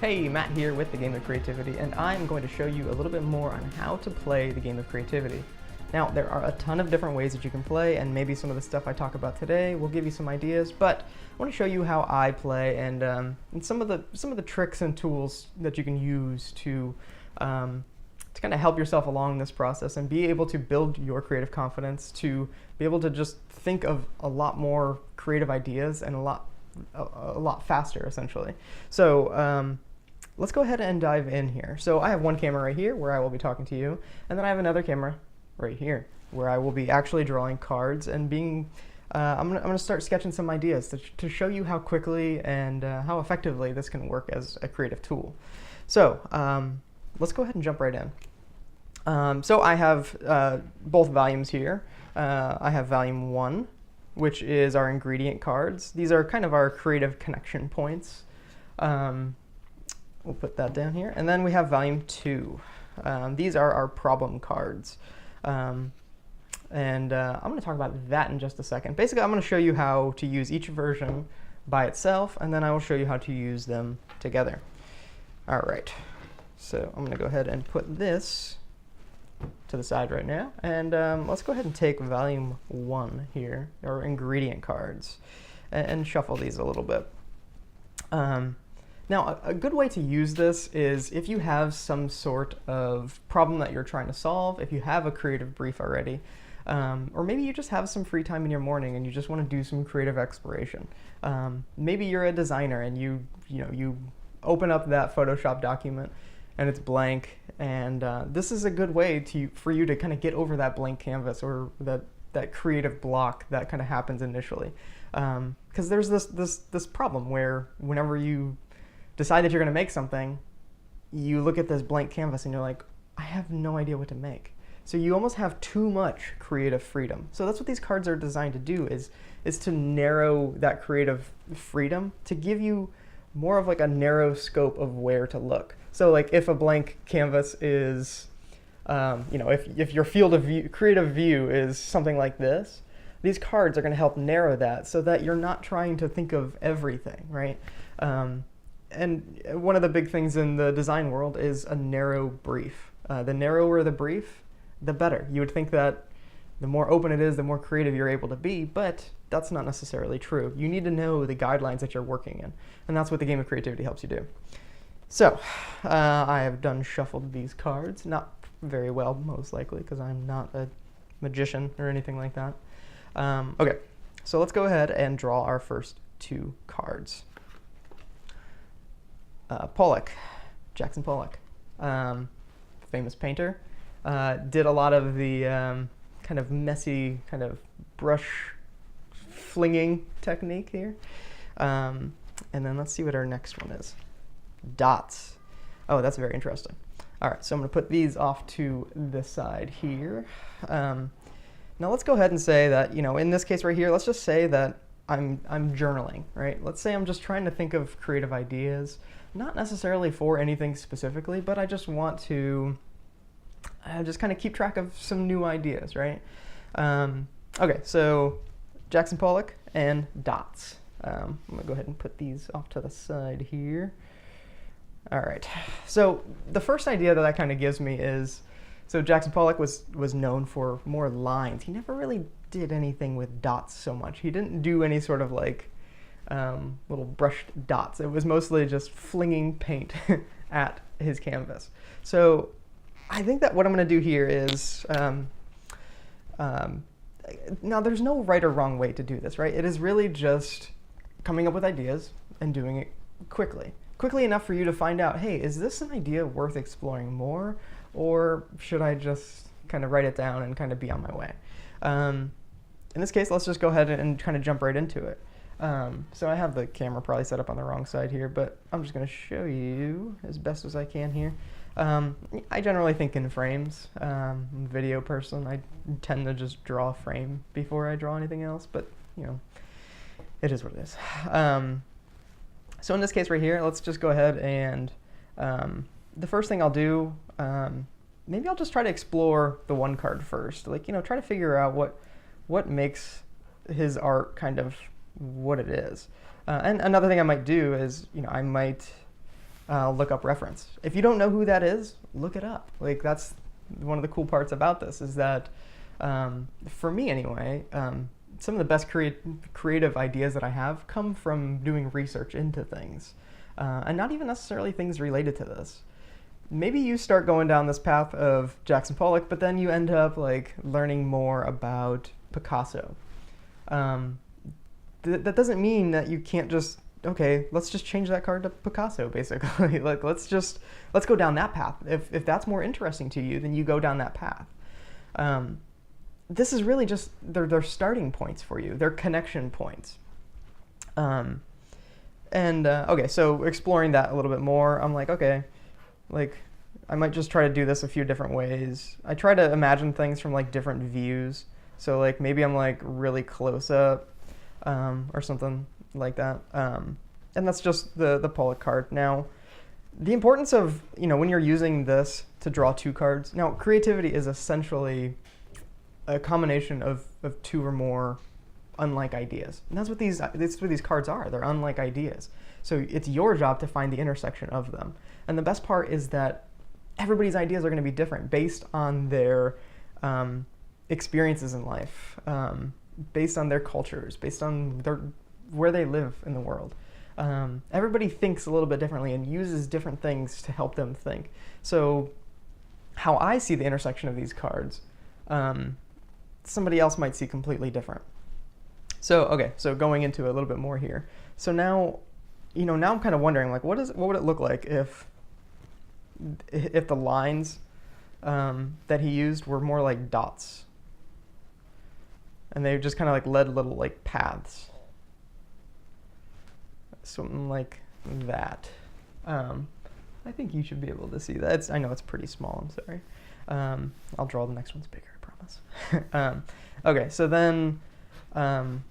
Hey, Matt here with the Game of Creativity, and I'm going to show you a little bit more on how to play the Game of Creativity. Now, there are a ton of different ways that you can play, and maybe some of the stuff I talk about today will give you some ideas, but I want to show you how I play and some of the tricks and tools that you can use to kind of help yourself along this process and be able to build your creative confidence, to be able to just think of a lot more creative ideas and a lot faster, essentially. So let's go ahead and dive in here. So I have one camera right here where I will be talking to you, and then I have another camera right here where I will be actually drawing cards and I'm gonna start sketching some ideas to show you how quickly and how effectively this can work as a creative tool. So let's go ahead and jump right in. So I have both volumes here. I have volume 1, which is our ingredient cards. These are kind of our creative connection points. We'll put that down here. And then we have volume 2. These are our problem cards. I'm going to talk about that in just a second. Basically, I'm going to show you how to use each version by itself, and then I will show you how to use them together. All right. So I'm going to go ahead and put this to the side right now, and let's go ahead and take volume 1 here, or ingredient cards, and shuffle these a little bit. Now, a good way to use this is if you have some sort of problem that you're trying to solve, if you have a creative brief already, or maybe you just have some free time in your morning and you just want to do some creative exploration. Maybe you're a designer and you open up that Photoshop document and it's blank, and this is a good way for you to kind of get over that blank canvas or that creative block that kind of happens initially. Because there's this problem where whenever you decide that you're going to make something, you look at this blank canvas and you're like, I have no idea what to make. So you almost have too much creative freedom. So that's what these cards are designed to do, is to narrow that creative freedom, to give you more of like a narrow scope of where to look. So like if a blank canvas is, if your field of view, creative view is something like this, these cards are going to help narrow that so that you're not trying to think of everything, right? And one of the big things in the design world is a narrow brief. The narrower the brief, the better. You would think that the more open it is, the more creative you're able to be, but that's not necessarily true. You need to know the guidelines that you're working in, and that's what the Game of Creativity helps you do. So I have done shuffled these cards, not very well, most likely, because I'm not a magician or anything like that. Okay, so let's go ahead and draw our first 2 cards. Pollock, Jackson Pollock, famous painter, did a lot of the kind of messy kind of brush flinging technique here. And then let's see what our next one is. Dots. Oh, that's very interesting. All right, so I'm going to put these off to the side here. Now let's go ahead and say that, in this case right here, let's just say that I'm journaling, right? Let's say I'm just trying to think of creative ideas, not necessarily for anything specifically, but I just want to just kind of keep track of some new ideas, right? Okay, so Jackson Pollock and dots. I'm gonna go ahead and put these off to the side here. All right, so the first idea that that kind of gives me is, so Jackson Pollock was known for more lines. He never really did anything with dots so much. He didn't do any sort of like little brushed dots. It was mostly just flinging paint at his canvas. So I think that what I'm going to do here is, now there's no right or wrong way to do this, right? It is really just coming up with ideas and doing it quickly enough for you to find out, hey, is this an idea worth exploring more, or should I just kind of write it down and kind of be on my way? In this case, let's just go ahead and kind of jump right into it. So I have the camera probably set up on the wrong side here, but I'm just going to show you as best as I can here. I generally think in frames. I'm a video person. I tend to just draw a frame before I draw anything else, but it is what it is. So in this case right here, let's just go ahead and the first thing I'll do, maybe I'll just try to explore the one card first. Like, try to figure out what makes his art kind of what it is. And another thing I might do is, I might look up reference. If you don't know who that is, look it up. Like, that's one of the cool parts about this, is that for me anyway, some of the best creative ideas that I have come from doing research into things, and not even necessarily things related to this. Maybe you start going down this path of Jackson Pollock, but then you end up like learning more about Picasso. That doesn't mean that you can't just, okay, let's just change that card to Picasso, basically. Like, let's go down that path. If that's more interesting to you, then you go down that path. This is really just they're starting points for you. They're connection points. Okay, so exploring that a little bit more, I'm like, okay, like I might just try to do this a few different ways. I try to imagine things from like different views. So like maybe I'm like really close up, or something like that. And that's just the Pollock card. Now, the importance of, when you're using this to draw two cards. Now, creativity is essentially a combination of two or more unlike ideas. And that's what these cards are. They're unlike ideas. So it's your job to find the intersection of them. And the best part is that everybody's ideas are going to be different based on their experiences in life, based on their cultures, based on where they live in the world. Everybody thinks a little bit differently and uses different things to help them think. So how I see the intersection of these cards, somebody else might see completely different. So going into a little bit more here. So now, now I'm kind of wondering, like, what would it look like if the lines that he used were more like dots, and they just kind of like led little like paths, something like that. I think you should be able to see that. I know it's pretty small. I'm sorry. I'll draw the next one's bigger, I promise. Okay, so then I'm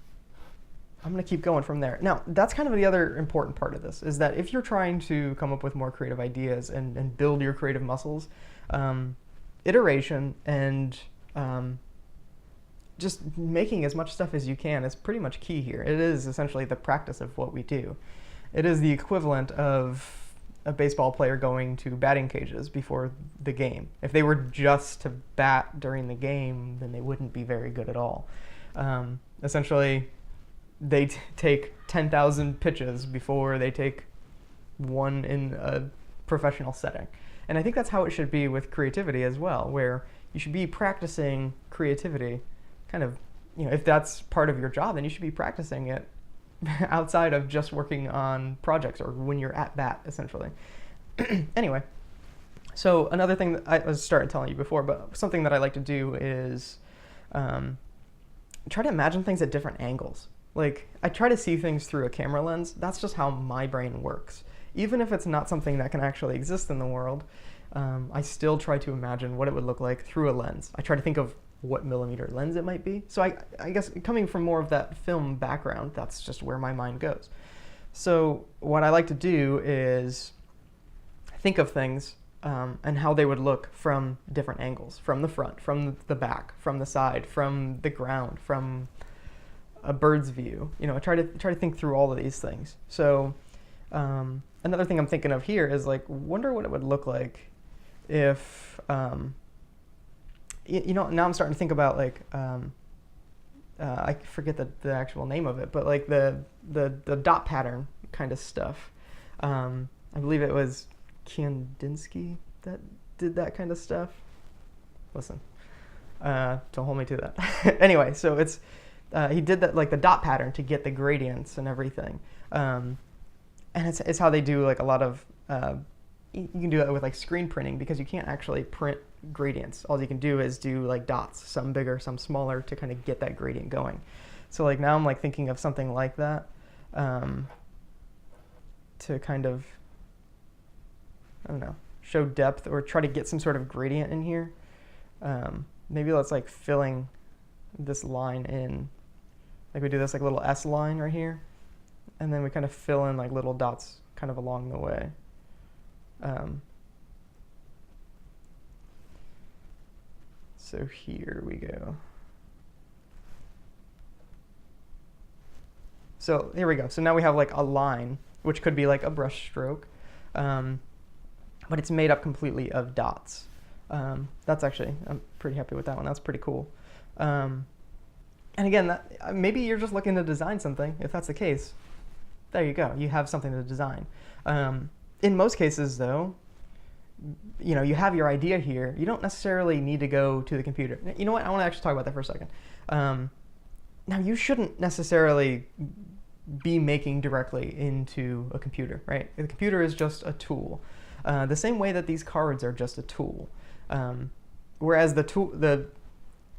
going to keep going from there. Now, that's kind of the other important part of this, is that if you're trying to come up with more creative ideas and build your creative muscles, iteration and just making as much stuff as you can is pretty much key here. It is essentially the practice of what we do. It is the equivalent of a baseball player going to batting cages before the game. If they were just to bat during the game, then they wouldn't be very good at all. Essentially, they take 10,000 pitches before they take one in a professional setting. And I think that's how it should be with creativity as well, where you should be practicing creativity kind of, if that's part of your job, then you should be practicing it outside of just working on projects or when you're at bat, essentially. Anyway, so another thing that I started telling you before, but something that I like to do is try to imagine things at different angles. Like, I try to see things through a camera lens. That's just how my brain works. Even if it's not something that can actually exist in the world, I still try to imagine what it would look like through a lens. I try to think of what millimeter lens it might be. So I guess coming from more of that film background, that's just where my mind goes. So what I like to do is think of things and how they would look from different angles, from the front, from the back, from the side, from the ground, from a bird's view. I try to think through all of these things. So another thing I'm thinking of here is like, wonder what it would look like if now I'm starting to think about like I forget the actual name of it, but like the dot pattern kind of stuff. I believe it was Kandinsky that did that kind of stuff. Listen, don't hold me to that. Anyway, so it's he did that, like the dot pattern, to get the gradients and everything. And it's how they do like a lot of you can do it with like screen printing, because you can't actually print gradients. All you can do is do like dots, some bigger, some smaller, to kind of get that gradient going. So like now I'm like thinking of something like that to kind of, I don't know, show depth or try to get some sort of gradient in here. Maybe let's like filling this line in, like we do this like little S line right here, and then we kind of fill in like little dots kind of along the way. So here we go. So here we go. So now we have like a line, which could be like a brush stroke. but it's made up completely of dots. That's actually, I'm pretty happy with that one. That's pretty cool. And again, maybe you're just looking to design something. If that's the case, there you go. You have something to design. In most cases, though, you have your idea here. You don't necessarily need to go to the computer. You know what? I want to actually talk about that for a second. Now, you shouldn't necessarily be making directly into a computer, right? The computer is just a tool. The same way that these cards are just a tool. Whereas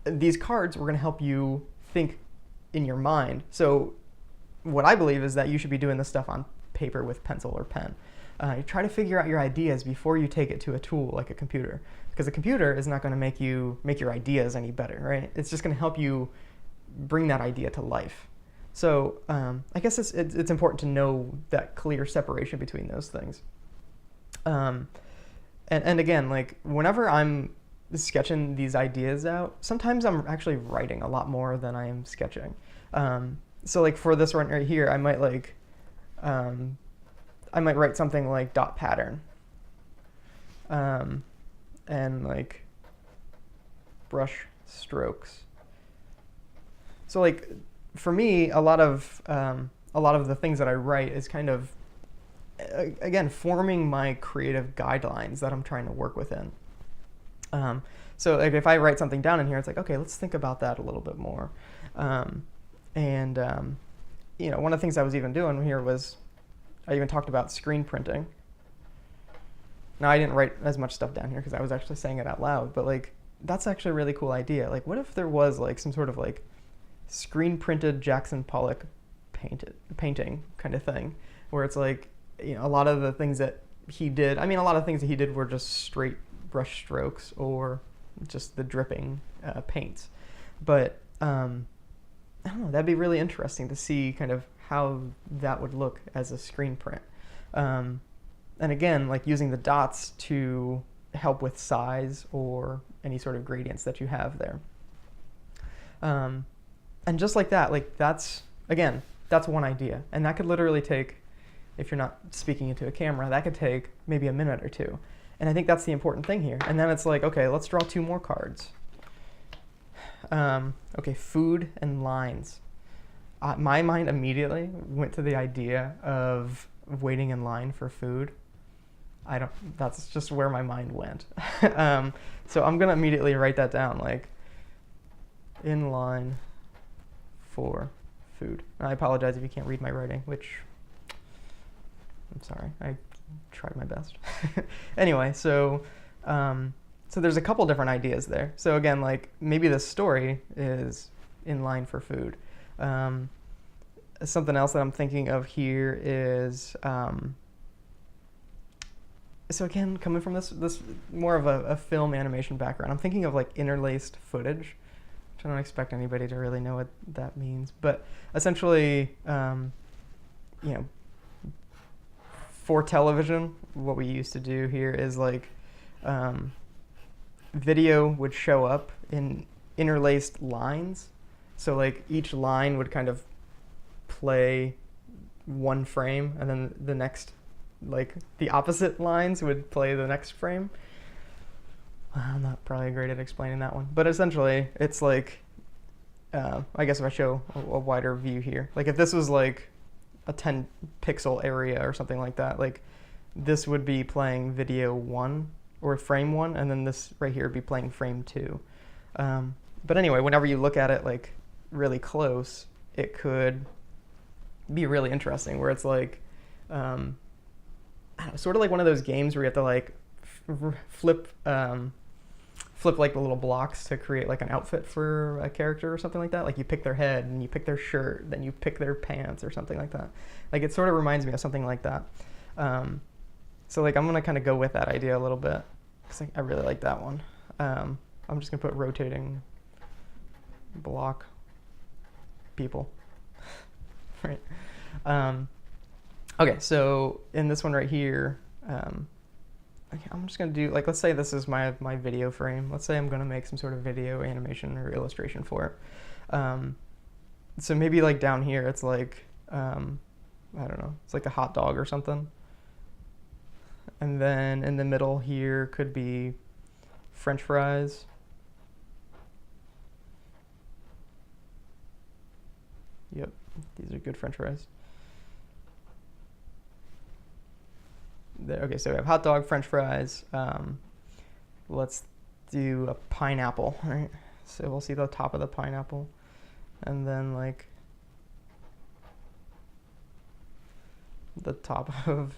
these cards were going to help you think in your mind. So what I believe is that you should be doing this stuff on paper with pencil or pen. You try to figure out your ideas before you take it to a tool like a computer, because a computer is not going to make your ideas any better, right? It's just going to help you bring that idea to life. So I guess it's important to know that clear separation between those things. And again, like whenever I'm sketching these ideas out, sometimes I'm actually writing a lot more than I am sketching. So like for this one right here, I might write something like dot pattern, and like brush strokes. So like for me, a lot of the things that I write is kind of, again, forming my creative guidelines that I'm trying to work within. So like if I write something down in here, it's like, okay, let's think about that a little bit more. One of the things I was even doing here was I even talked about screen printing. Now, I didn't write as much stuff down here because I was actually saying it out loud, but like that's actually a really cool idea. Like, what if there was like some sort of like screen printed Jackson Pollock painting kind of thing, where it's like, a lot of the things that he did, a lot of things that he did were just straight brush strokes or just the dripping paints. But I don't know, that'd be really interesting to see kind of how that would look as a screen print. And again, like using the dots to help with size or any sort of gradients that you have there. And just like that, like that's one idea. And that could literally take, if you're not speaking into a camera, that could take maybe a minute or two. And I think that's the important thing here. And then it's like, okay, let's draw 2 more cards. Okay, food and lines. My mind immediately went to the idea of waiting in line for food. That's just where my mind went. So I'm gonna immediately write that down, like in line for food. And I apologize if you can't read my writing, which I'm sorry, I tried my best. Anyway, so there's a couple different ideas there. So again, like maybe the story is in line for food. Something else that I'm thinking of here is, so again, coming from this more of a film animation background, I'm thinking of like interlaced footage, which I don't expect anybody to really know what that means. But essentially, for television, what we used to do here is like video would show up in interlaced lines. So like each line would kind of play one frame, and then the next, like the opposite lines would play the next frame. I'm not probably great at explaining that one, but essentially it's like, I guess if I show a wider view here, like if this was like a 10 pixel area or something like that, like this would be playing video 1 or frame 1, and then this right here would be playing frame 2. But anyway, whenever you look at it like really close, it could be really interesting, where it's like, I don't know, sort of like one of those games where you have to like flip like the little blocks to create like an outfit for a character or something like that. Like you pick their head and you pick their shirt, then you pick their pants or something like that. Like it sort of reminds me of something like that. So like I'm gonna kind of go with that idea a little bit, because I really like that one. I'm just gonna put rotating block people. Right. Okay, so in this one right here, I'm just gonna do, like, let's say this is my video frame. Let's say I'm gonna make some sort of video animation or illustration for it. So maybe like down here, it's like, I don't know, it's like a hot dog or something. And then in the middle here could be French fries. Yep, these are good French fries. There, okay, so we have hot dog, French fries. Let's do a pineapple, right? So we'll see the top of the pineapple, and then like the top of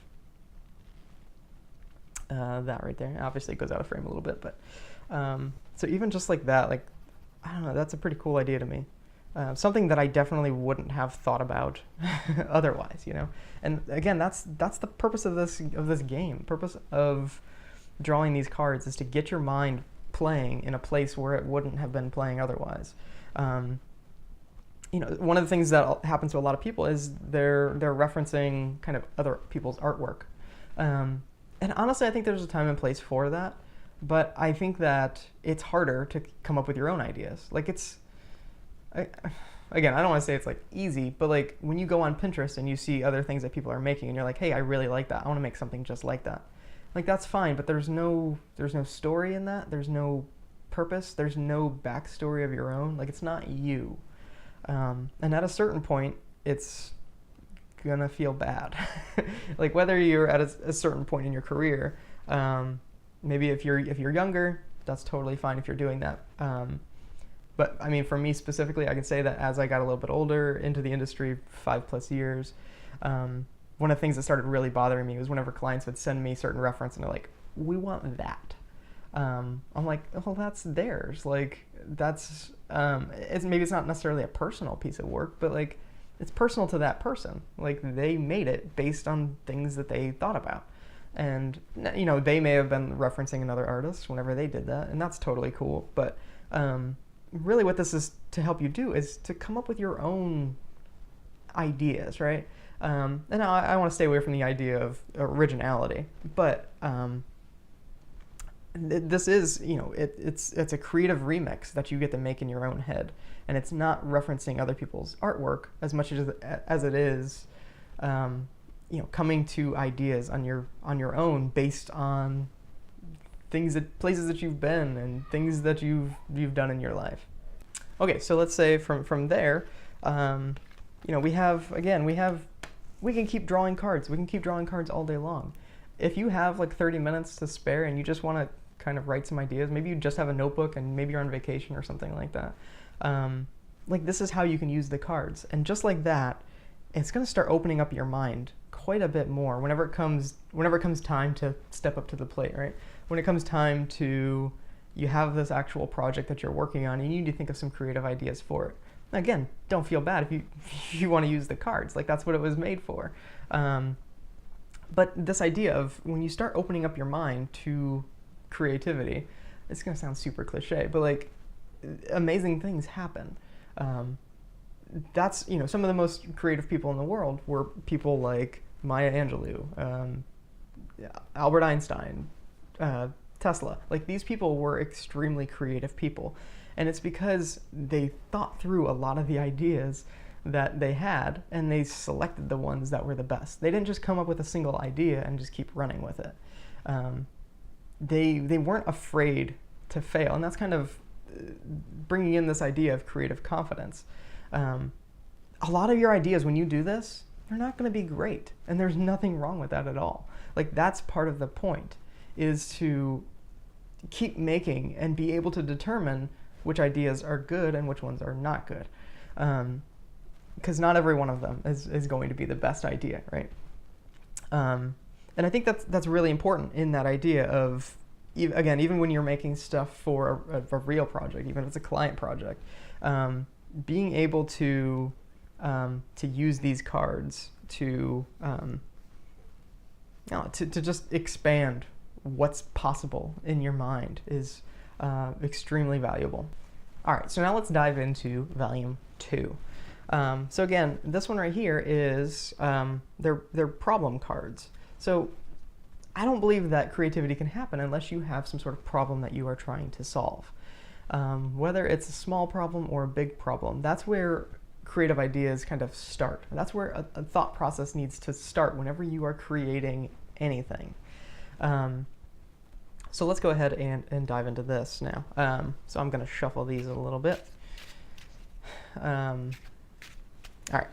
that right there. Obviously it goes out of frame a little bit, but so even just like that, like, I don't know, that's a pretty cool idea to me. Something that I definitely wouldn't have thought about otherwise, you know. And again, that's the purpose of this game. The purpose of drawing these cards is to get your mind playing in a place where it wouldn't have been playing otherwise. You know, one of the things that happens to a lot of people is they're referencing kind of other people's artwork. And honestly, I think there's a time and place for that. But I think that it's harder to come up with your own ideas. Like again, I don't want to say it's like easy, but like when you go on Pinterest and you see other things that people are making and you're like, hey, I really like that. I want to make something just like that. Like that's fine, but there's no story in that. There's no purpose. There's no backstory of your own. Like it's not you. And at a certain point, it's gonna feel bad. Like whether you're at a certain point in your career, maybe if you're younger, that's totally fine if you're doing that. But I mean, for me specifically, I can say that as I got a little bit older into the industry, 5+ years, one of the things that started really bothering me was whenever clients would send me certain reference and they're like, we want that. I'm like, well, that's theirs. Like that's, maybe it's not necessarily a personal piece of work, but like it's personal to that person. Like they made it based on things that they thought about. And, you know, they may have been referencing another artist whenever they did that, and that's totally cool. But really what this is to help you do is to come up with your own ideas, right? And I want to stay away from the idea of originality, but this is, you know, it's a creative remix that you get to make in your own head, and it's not referencing other people's artwork as much as it is, you know, coming to ideas on your own based on places that you've been and things that you've done in your life. Okay, so let's say from there, you know, we can keep drawing cards. We can keep drawing cards all day long. If you have like 30 minutes to spare and you just want to kind of write some ideas, maybe you just have a notebook and maybe you're on vacation or something like that. Like this is how you can use the cards, and just like that, it's going to start opening up your mind quite a bit more whenever it comes time to step up to the plate, right? When it comes time to, you have this actual project that you're working on and you need to think of some creative ideas for it. Again, don't feel bad if you want to use the cards, like that's what it was made for. But this idea of when you start opening up your mind to creativity, it's going to sound super cliche, but like amazing things happen. That's, you know, some of the most creative people in the world were people like Maya Angelou, Albert Einstein, Tesla. Like these people were extremely creative people, and it's because they thought through a lot of the ideas that they had and they selected the ones that were the best. They didn't just come up with a single idea and just keep running with it. They weren't afraid to fail, and that's kind of bringing in this idea of creative confidence. A lot of your ideas, when you do this, they're not going to be great, and there's nothing wrong with that at all. Like that's part of the point, is to keep making and be able to determine which ideas are good and which ones are not good, because not every one of them is going to be the best idea, right? And I think that's really important in that idea of, again, even when you're making stuff for a real project, even if it's a client project, being able to use these cards to just expand what's possible in your mind is extremely valuable. All right, so now let's dive into volume 2. So again, this one right here is they're problem cards. So I don't believe that creativity can happen unless you have some sort of problem that you are trying to solve. Whether it's a small problem or a big problem, that's where creative ideas kind of start. That's where a thought process needs to start whenever you are creating anything. So let's go ahead and dive into this now. So I'm going to shuffle these a little bit. All right.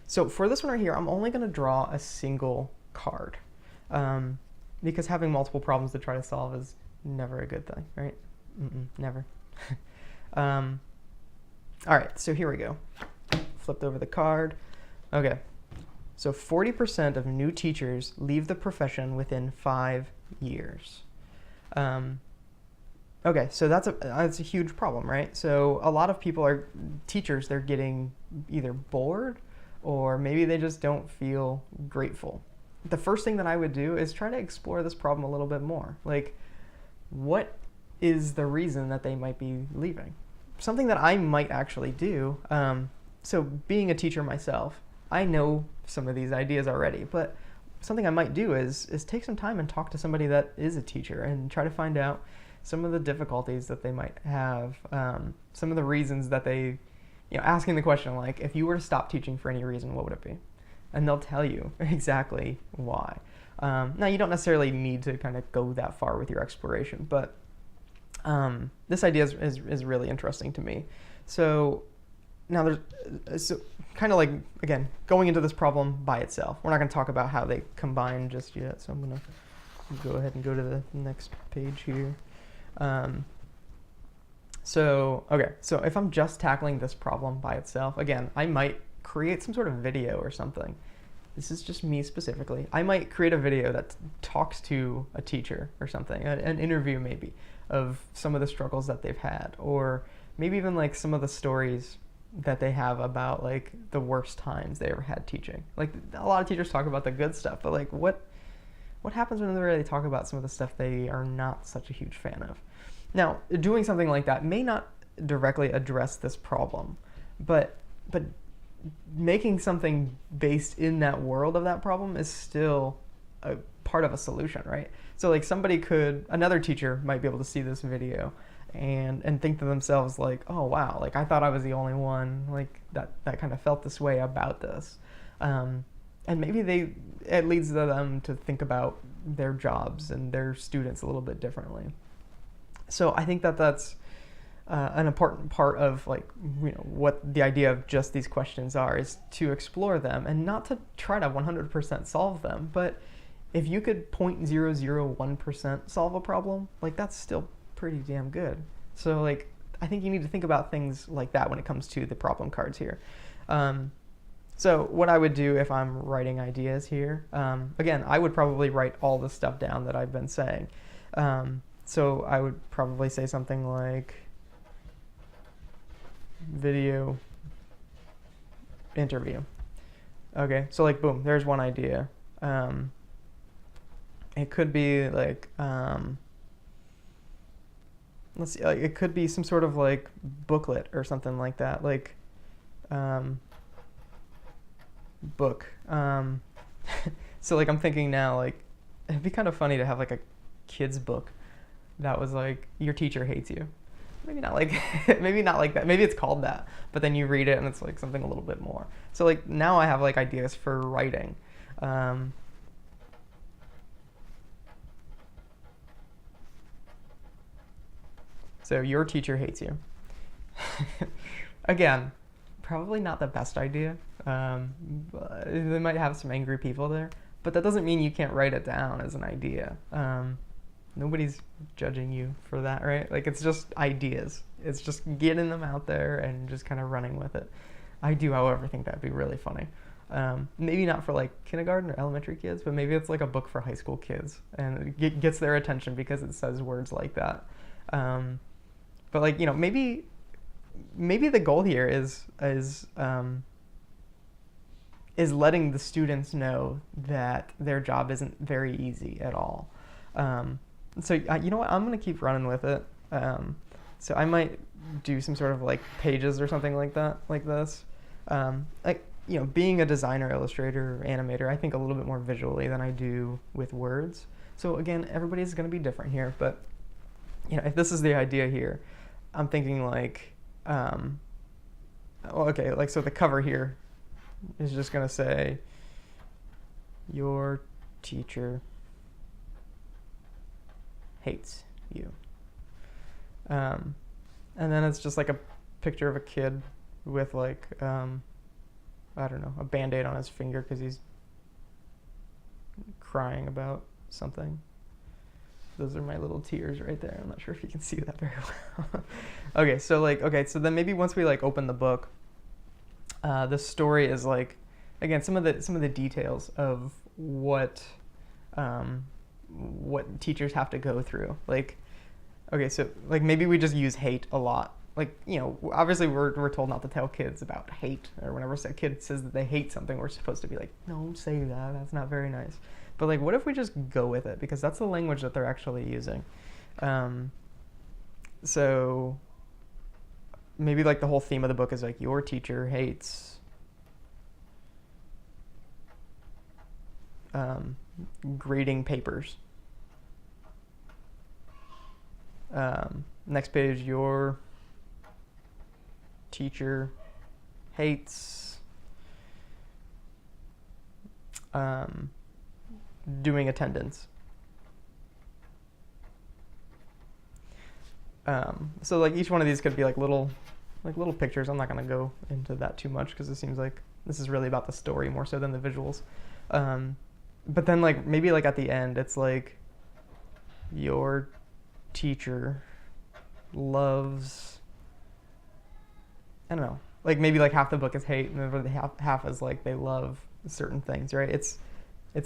So for this one right here, I'm only going to draw a single card, because having multiple problems to try to solve is never a good thing, right? Never. All right, so here we go. Flipped over the card. Okay, so 40% of new teachers leave the profession within 5 years. Okay, so that's a huge problem, right? So a lot of people are teachers, they're getting either bored or maybe they just don't feel grateful. The first thing that I would do is try to explore this problem a little bit more. Like, what is the reason that they might be leaving? Something that I might actually do, so being a teacher myself, I know some of these ideas already, but something I might do is take some time and talk to somebody that is a teacher and try to find out some of the difficulties that they might have, some of the reasons that they, asking the question like, if you were to stop teaching for any reason, what would it be? And they'll tell you exactly why. Now, you don't necessarily need to kind of go that far with your exploration, but this idea is really interesting to me. So now there's kind of like, again, going into this problem by itself. We're not going to talk about how they combine just yet, so I'm going to go ahead and go to the next page here. So if I'm just tackling this problem by itself, again, I might create some sort of video or something. This is just me specifically. I might create a video that talks to a teacher or something, an interview maybe, of some of the struggles that they've had, or maybe even like some of the stories that they have about like the worst times they ever had teaching. Like, a lot of teachers talk about the good stuff, but like what happens when they really talk about some of the stuff they are not such a huge fan of? Now, doing something like that may not directly address this problem, but making something based in that world of that problem is still a part of a solution, right? So like another teacher might be able to see this video and think to themselves like, oh wow, like I thought I was the only one like that kind of felt this way about this. And maybe it leads them to think about their jobs and their students a little bit differently. So I think that's an important part of like, what the idea of just these questions are, is to explore them and not to try to 100% solve them. But if you could 0.001% solve a problem, like that's still pretty damn good. So like, I think you need to think about things like that when it comes to the problem cards here. So what I would do if I'm writing ideas here, again, I would probably write all the stuff down that I've been saying. So I would probably say something like video interview. Okay, so like boom, there's one idea. It could be like, let's see, like it could be some sort of like booklet or something like that, like book. So like I'm thinking now, like it'd be kind of funny to have like a kid's book that was like, your teacher hates you. Maybe not like maybe not like that. Maybe it's called that, but then you read it and it's like something a little bit more. So like now I have like ideas for writing. So your teacher hates you. Again, probably not the best idea. They might have some angry people there, but that doesn't mean you can't write it down as an idea. Nobody's judging you for that, right? Like, it's just ideas. It's just getting them out there and just kind of running with it. I do, however, think that'd be really funny. Maybe not for like kindergarten or elementary kids, but maybe it's like a book for high school kids, and it gets their attention because it says words like that. But like, maybe the goal here is letting the students know that their job isn't very easy at all. So you know what? I'm gonna keep running with it. So I might do some sort of like pages or something like that, like this. Like, being a designer, illustrator, or animator, I think a little bit more visually than I do with words. So again, everybody's gonna be different here, but if this is the idea here, I'm thinking like, okay, like so the cover here is just gonna say, your teacher hates you. And then it's just like a picture of a kid with like, I don't know, a Band-Aid on his finger because he's crying about something. Those are my little tears right there. I'm not sure if you can see that very well. Okay, so then maybe once we like open the book, the story is like, again, some of the details of what teachers have to go through. Like, okay, so like maybe we just use hate a lot. Like, you know, obviously we're told not to tell kids about hate, or whenever a kid says that they hate something, we're supposed to be like, don't say that, that's not very nice. But like, what if we just go with it? Because that's the language that they're actually using. So maybe like the whole theme of the book is like, your teacher hates grading papers. Next page, your teacher hates doing attendance. So like each one of these could be like little pictures. I'm not gonna go into that too much because it seems like this is really about the story more so than the visuals. But then like maybe like at the end it's like, your teacher loves, I don't know, like maybe like half the book is hate and then the half is like they love certain things, right? It's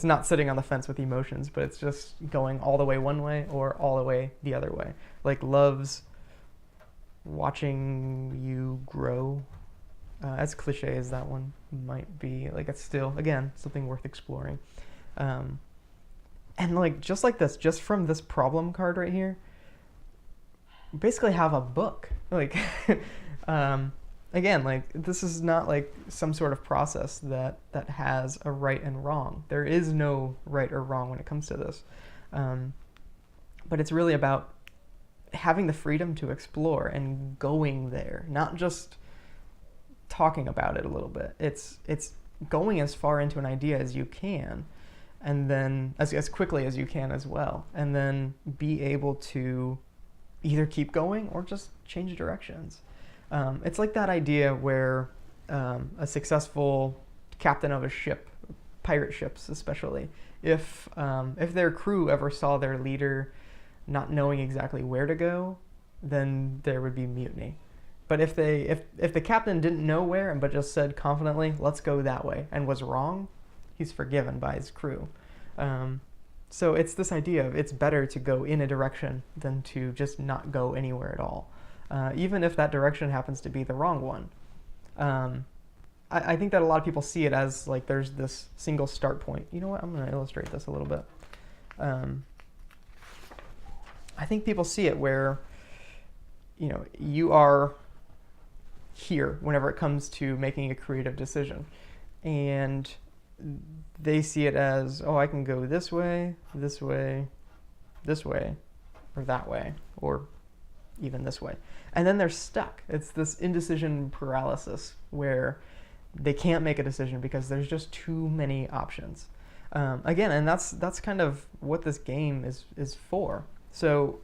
not sitting on the fence with emotions, but it's just going all the way one way or all the way the other way. Like loves watching you grow. As cliche as that one might be, like it's still, again, something worth exploring. And like just like this, just from this problem card right here, basically have a book. Like again, like this is not like some sort of process that has a right and wrong. There is no right or wrong when it comes to this. But it's really about having the freedom to explore and going there, not just talking about it a little bit. It's going as far into an idea as you can, and then as quickly as you can as well, and then be able to either keep going or just change directions. It's like that idea where a successful captain of a ship, pirate ships especially, if their crew ever saw their leader not knowing exactly where to go, then there would be mutiny. But if the captain didn't know where but just said confidently, let's go that way, and was wrong, he's forgiven by his crew. So it's this idea of it's better to go in a direction than to just not go anywhere at all, even if that direction happens to be the wrong one. I think that a lot of people see it as like there's this single start point. You know what? I'm going to illustrate this a little bit. I think people see it where, you know, you are here whenever it comes to making a creative decision, and they see it as, oh, I can go this way, this way, this way, or that way, or even this way. And then they're stuck. It's this indecision paralysis where they can't make a decision because there's just too many options. Again, and that's kind of what this game is for. So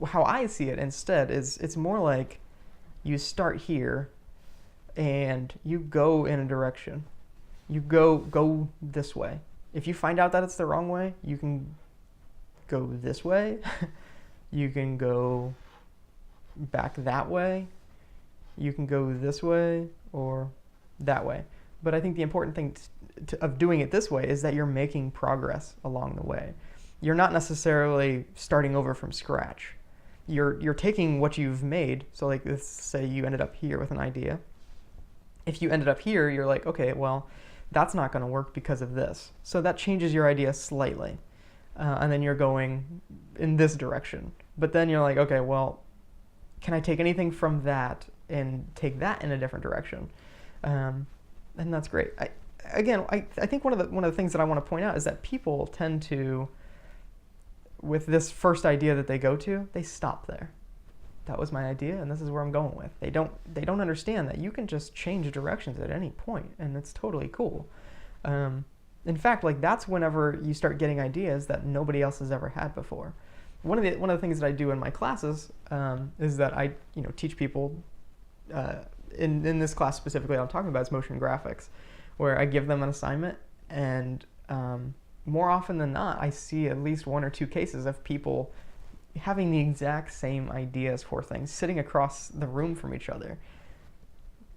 how I see it instead is it's more like you start here and you go in a direction. You go this way. If you find out that it's the wrong way, you can go this way. You can go back that way. You can go this way or that way. But I think the important thing of doing it this way is that you're making progress along the way. You're not necessarily starting over from scratch. You're taking what you've made. So like, let's say you ended up here with an idea. If you ended up here, you're like, okay, well, that's not going to work because of this. So that changes your idea slightly. And then you're going in this direction. But then you're like, okay, well, can I take anything from that and take that in a different direction? And that's great. I think one of the things that I want to point out is that people tend to, with this first idea that they go to, they stop there. That was my idea, and this is where I'm going with. They don't understand that you can just change directions at any point, and it's totally cool. In fact, like that's whenever you start getting ideas that nobody else has ever had before. one of the things that I do in my classes is that I teach people in this class specifically I'm talking about is motion graphics, where I give them an assignment, and more often than not I see at least one or two cases of people having the exact same ideas for things sitting across the room from each other.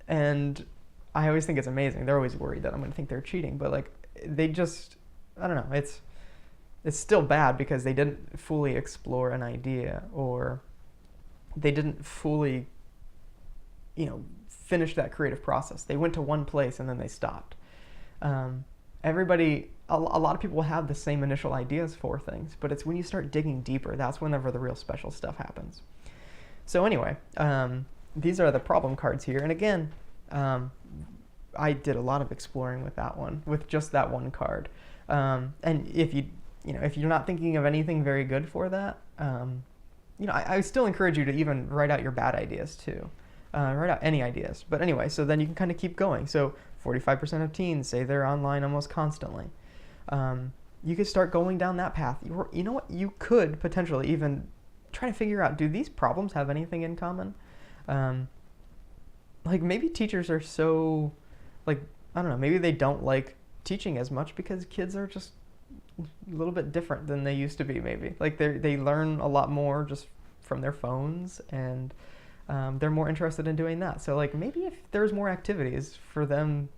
And I always think it's amazing. They're always worried that I'm going to think they're cheating, but like they just, I don't know, it's still bad because they didn't fully explore an idea, or they didn't fully, finish that creative process. They went to one place and then they stopped. Everybody, a lot of people have the same initial ideas for things, but it's when you start digging deeper, that's whenever the real special stuff happens. So anyway, these are the problem cards here. And again, I did a lot of exploring with that one, with just that one card. And if you're not thinking of anything very good for that, I still encourage you to even write out your bad ideas too. Write out any ideas. But anyway, so then you can kind of keep going. So 45% of teens say they're online almost constantly. You could start going down that path. You know what? You could potentially even try to figure out, do these problems have anything in common? Like maybe teachers are so, like, I don't know, maybe they don't like teaching as much because kids are just a little bit different than they used to be, maybe. Like they learn a lot more just from their phones, and they're more interested in doing that. So like maybe if there's more activities for them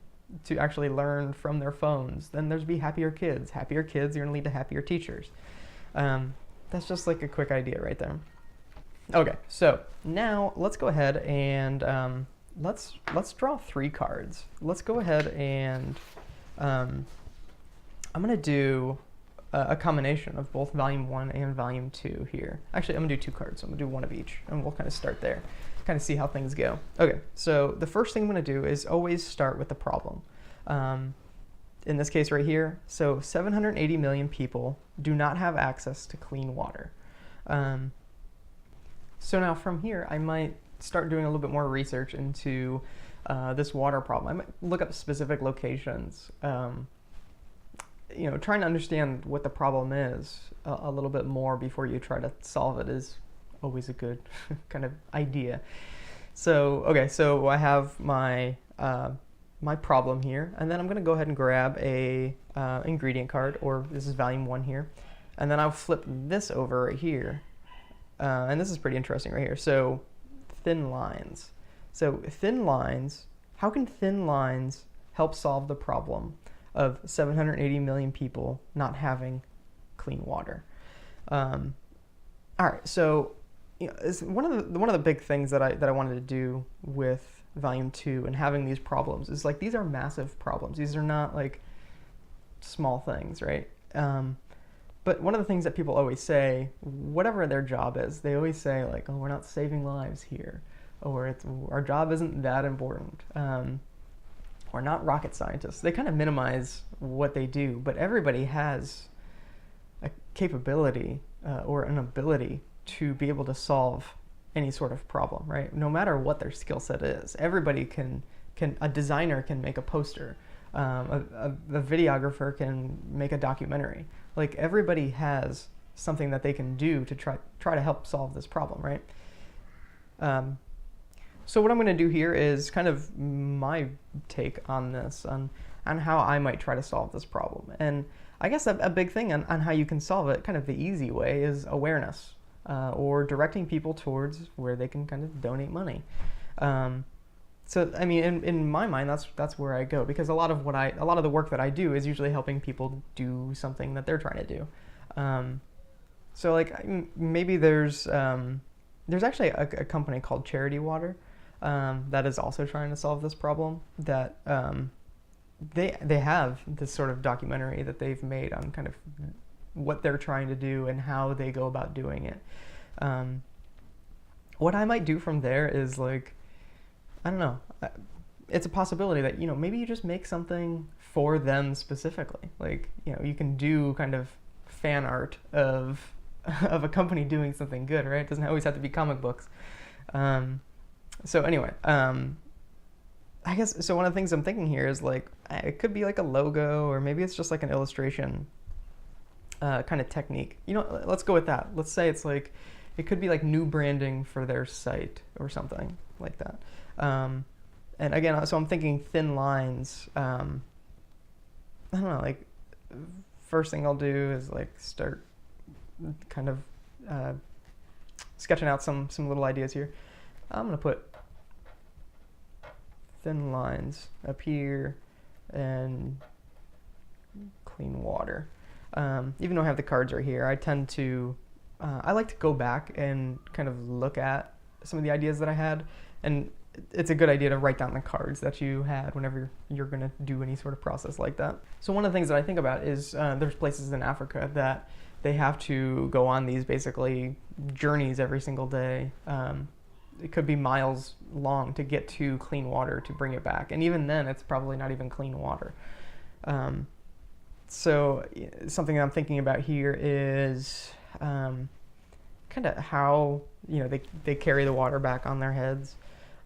to actually learn from their phones, then there's be happier kids. Happier kids are going to lead to happier teachers. That's just like a quick idea right there. Okay, so now let's go ahead and let's draw 3 cards. Let's go ahead and I'm going to do a combination of both volume 1 and volume 2 here. Actually, I'm going to do 2 cards, so I'm going to do one of each, and we'll kind of start there, kind of see how things go. Okay, so the first thing I'm going to do is always start with the problem. In this case right here, so 780 million people do not have access to clean water. So now from here, I might start doing a little bit more research into this water problem. I might look up specific locations, trying to understand what the problem is a little bit more before you try to solve it is always a good kind of idea. So, okay, so I have my my problem here, and then I'm going to go ahead and grab a ingredient card, or this is volume 1 here, and then I'll flip this over right here, and this is pretty interesting right here. So thin lines. So thin lines, how can thin lines help solve the problem of 780 million people not having clean water? All right, so it's one of the big things that I wanted to do with volume 2 and having these problems is like these are massive problems. These are not like small things, right? But one of the things that people always say, whatever their job is, they always say like, oh, we're not saving lives here, or our job isn't that important. We're not rocket scientists. They kind of minimize what they do, but everybody has a capability or an ability to be able to solve any sort of problem, right? No matter what their skill set is. Everybody can a designer can make a poster, a videographer can make a documentary. Like everybody has something that they can do to try to help solve this problem, right? So what I'm going to do here is kind of my take on this, on how I might try to solve this problem. And I guess a big thing on how you can solve it, kind of the easy way, is awareness, or directing people towards where they can kind of donate money. So I mean, in my mind, that's where I go, because a lot of the work that I do is usually helping people do something that they're trying to do. So like maybe there's actually a company called Charity Water that is also trying to solve this problem. That they have this sort of documentary that they've made on kind of what they're trying to do and how they go about doing it. What I might do from there is like, I don't know, it's a possibility that, maybe you just make something for them specifically. Like, you can do kind of fan art of a company doing something good, right? It doesn't always have to be comic books. So anyway, I guess, so one of the things I'm thinking here is like, it could be like a logo, or maybe it's just like an illustration kind of technique. You know, let's go with that. Let's say it's like, it could be like new branding for their site or something like that. And again, so I'm thinking thin lines. I don't know, like first thing I'll do is like start kind of sketching out some little ideas here. I'm gonna put thin lines up here and clean water. Even though I have the cards right here, I tend to, I like to go back and kind of look at some of the ideas that I had, and it's a good idea to write down the cards that you had whenever you're going to do any sort of process like that. So one of the things that I think about is there's places in Africa that they have to go on these basically journeys every single day. It could be miles long to get to clean water to bring it back, and even then it's probably not even clean water. So something that I'm thinking about here is kind of how, you know, they carry the water back on their heads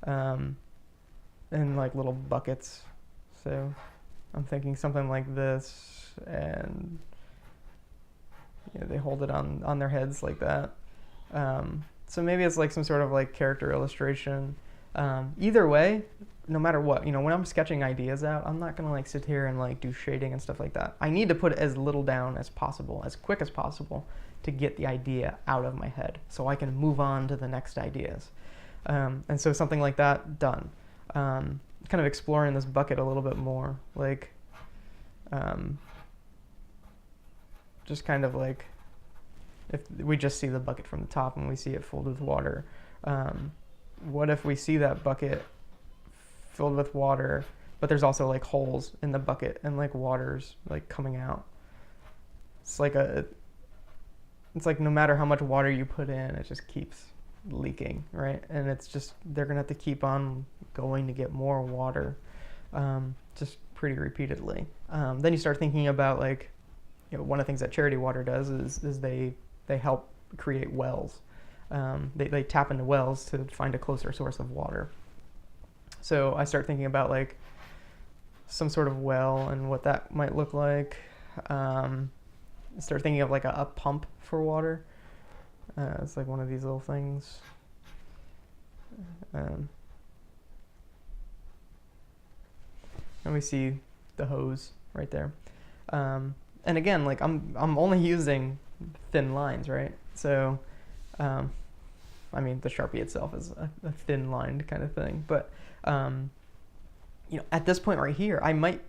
in like little buckets. So I'm thinking something like this, and you know, they hold it on their heads like that. So maybe it's like some sort of like character illustration. Either way, no matter what, you know, when I'm sketching ideas out, I'm not gonna like sit here and like do shading and stuff like that. I need to put as little down as possible, as quick as possible, to get the idea out of my head so I can move on to the next ideas. And so something like that, done. Kind of exploring this bucket a little bit more, like just kind of like, if we just see the bucket from the top and we see it filled with water, what if we see that bucket filled with water, but there's also like holes in the bucket and like water's like coming out? It's like no matter how much water you put in, it just keeps leaking, right? And it's just, they're gonna have to keep on going to get more water, just pretty repeatedly. Then you start thinking about like, you know, one of the things that Charity Water does is they help create wells. They tap into wells to find a closer source of water. So I start thinking about like some sort of well and what that might look like. Start thinking of like a pump for water. It's like one of these little things. And we see the hose right there. And again, like I'm only using thin lines, right? So, I mean, the Sharpie itself is a thin lined kind of thing, but you know, at this point right here, I might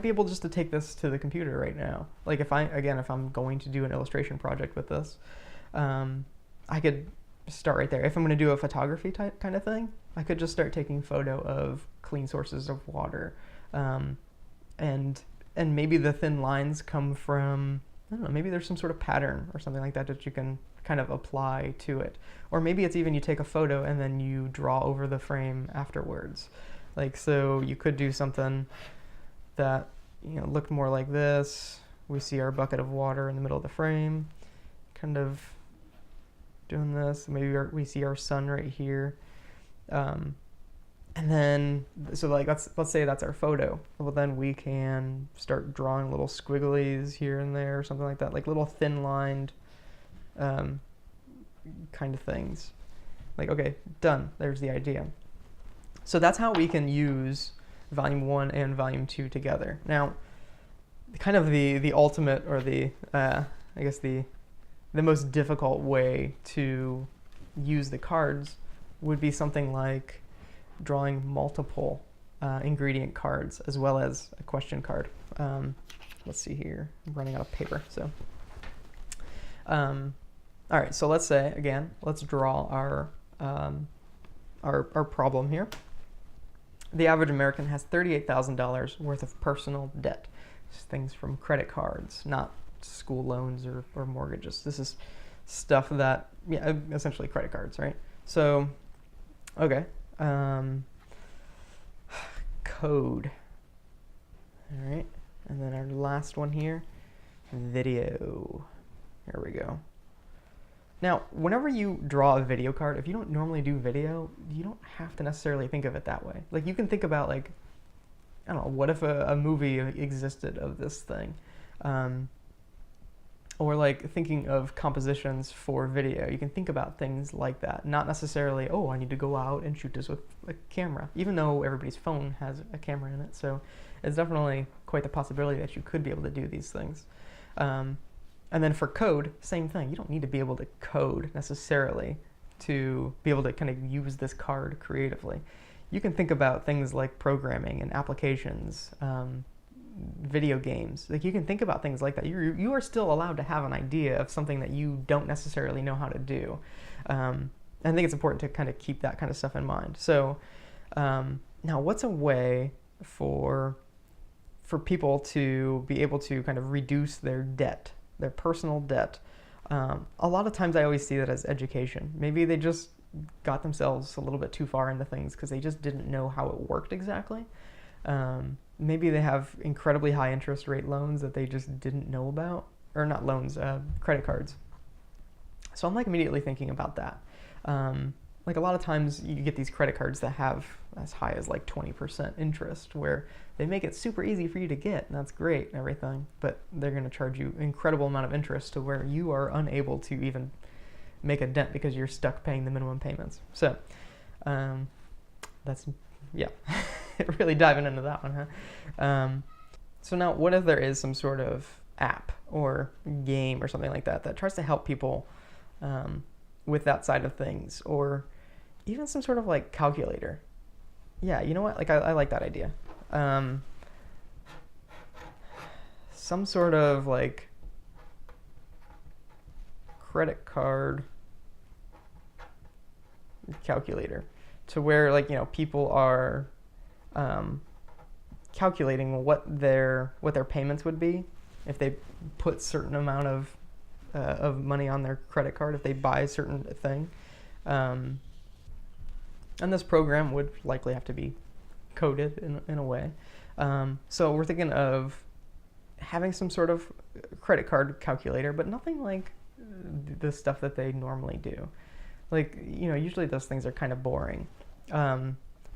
be able just to take this to the computer right now. Like if I'm going to do an illustration project with this, I could start right there. If I'm going to do a photography type kind of thing, I could just start taking photo of clean sources of water, and maybe the thin lines come from, I don't know, maybe there's some sort of pattern or something like that that you can kind of apply to it. Or maybe it's even you take a photo and then you draw over the frame afterwards. Like, so you could do something that, you know, looked more like this. We see our bucket of water in the middle of the frame, kind of doing this. Maybe we see our sun right here. And then, so like, let's say that's our photo. Well, then we can start drawing little squigglies here and there or something like that, like little thin lined kind of things. Like, okay, done. There's the idea. So that's how we can use volume 1 and volume 2 together. Now, kind of the ultimate, or I guess the most difficult way to use the cards would be something like drawing multiple ingredient cards as well as a question card. Let's see here, I'm running out of paper. So, all right, so let's say, again, let's draw our problem here. The average American has $38,000 worth of personal debt. It's things from credit cards, not school loans or mortgages. This is stuff that, yeah, essentially credit cards, right? So, okay. Code. All right. And then our last one here, video. Here we go. Now, whenever you draw a video card, if you don't normally do video, you don't have to necessarily think of it that way. Like, you can think about, like, I don't know, what if a movie existed of this thing? Or like thinking of compositions for video. You can think about things like that. Not necessarily, oh, I need to go out and shoot this with a camera, even though everybody's phone has a camera in it. So it's definitely quite the possibility that you could be able to do these things. And then for code, same thing. You don't need to be able to code necessarily to be able to kind of use this card creatively. You can think about things like programming and applications, video games. Like you can think about things like that. You are still allowed to have an idea of something that you don't necessarily know how to do. I think it's important to kind of keep that kind of stuff in mind. So now what's a way for people to be able to kind of reduce their debt, their personal debt? A lot of times I always see that as education. Maybe they just got themselves a little bit too far into things because they just didn't know how it worked exactly. Maybe they have incredibly high interest rate loans that they just didn't know about, or not loans, credit cards. So I'm like immediately thinking about that. Like a lot of times you get these credit cards that have as high as like 20% interest, where they make it super easy for you to get, and that's great and everything, but they're going to charge you an incredible amount of interest to where you are unable to even make a dent because you're stuck paying the minimum payments. So that's, yeah. Really diving into that one, huh? So now what if there is some sort of app or game or something like that that tries to help people with that side of things, or even some sort of like calculator? Yeah, you know what? Like I like that idea. Some sort of like credit card calculator, to where like, you know, people are calculating what their payments would be if they put certain amount of money on their credit card, if they buy a certain thing. And this program would likely have to be coded in a way. So we're thinking of having some sort of credit card calculator, but nothing like the stuff that they normally do. Like, you know, usually those things are kind of boring.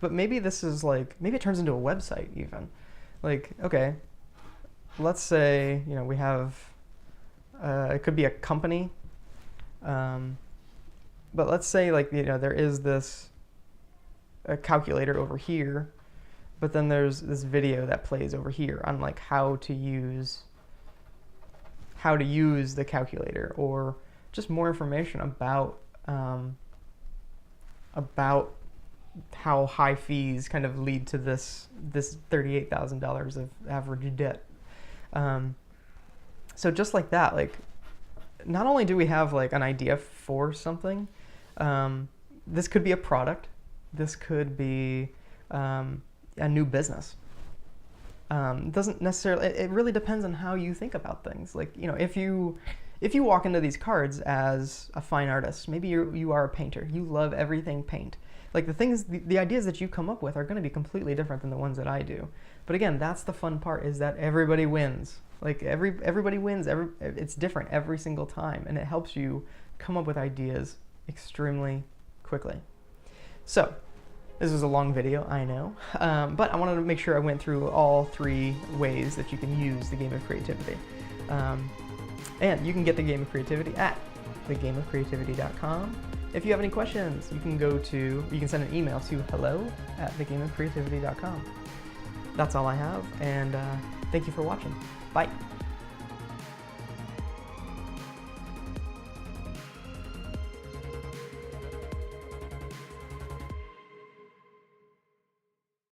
But maybe this is like, maybe it turns into a website even. Like, okay, let's say, you know, we have, it could be a company, but let's say like, you know, there is this a calculator over here, but then there's this video that plays over here on like how to use the calculator, or just more information about how high fees kind of lead to this $38,000 of average debt. So just like that, like not only do we have like an idea for something, this could be a product, this could be a new business. Doesn't necessarily, it really depends on how you think about things. Like, you know, if you walk into these cards as a fine artist, maybe you are a painter, you love everything paint. Like the ideas that you come up with are going to be completely different than the ones that I do. But again, that's the fun part, is that everybody wins. Like everybody wins. It's different every single time, and it helps you come up with ideas extremely quickly. So this is a long video, I know, but I wanted to make sure I went through all 3 ways that you can use the Game of Creativity. And you can get the Game of Creativity at thegameofcreativity.com. If you have any questions, you can send an email to hello@thegameofcreativity.com. That's all I have, and thank you for watching. Bye.